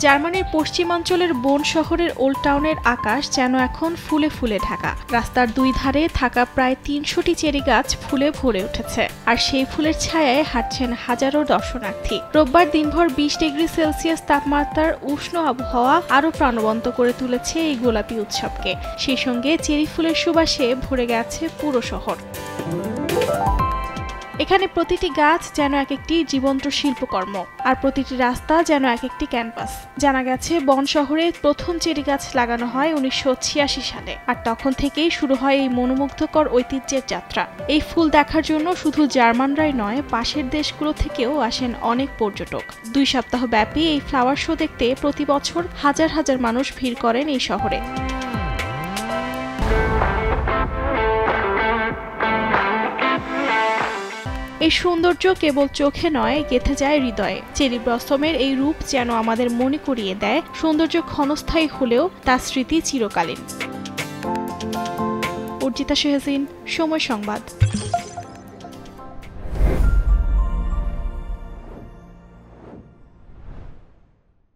জার্মানির পশ্চিমাঞ্চলের বোন শহরের ওল্ড টাউনের আকাশ যেন এখন ফুলে ফুলে ঢাকা। রাস্তার দুই ধারে থাকা প্রায় ৩০০টি চেরি গাছ ফুলে ভরে উঠেছে, আর সেই ফুলের ছায়ায় হাঁটছেন হাজারো দর্শনার্থী। রোববার দিনভর ২০ ডিগ্রি সেলসিয়াস তাপমাত্রার উষ্ণ আবহাওয়া আরও প্রাণবন্ত করে তুলেছে এই গোলাপি উৎসবকে। সেই সঙ্গে চেরি ফুলের সুবাসে ভরে গেছে পুরো শহর। এখানে প্রতিটি গাছ যেন এক একটি জীবন্ত শিল্পকর্ম, আর প্রতিটি রাস্তা যেন এক একটি ক্যানভাস। জানা গেছে বন শহরে প্রথম চেরি গাছ লাগানো হয় ১৯৮৬ সালে, আর তখন থেকেই শুরু হয় এই মনোমুগ্ধকর ঐতিহ্যের যাত্রা। এই ফুল দেখার জন্য শুধু জার্মানরাই নয়, পাশের দেশগুলো থেকেও আসেন অনেক পর্যটক। ২ সপ্তাহ ব্যাপী এই ফ্লাওয়ার শো দেখতে প্রতি বছর হাজার হাজার মানুষ ভিড় করেন এই শহরে। এই সৌন্দর্য কেবল চোখে নয়, গেঁথে যায় হৃদয়ে। চেরি ব্লসমের এই রূপ যেন আমাদের মনে করিয়ে দেয়, সৌন্দর্য ক্ষণস্থায়ী হলেও তার স্মৃতি চিরকালীন। অর্জিতা শেহজিন, সময় সংবাদ।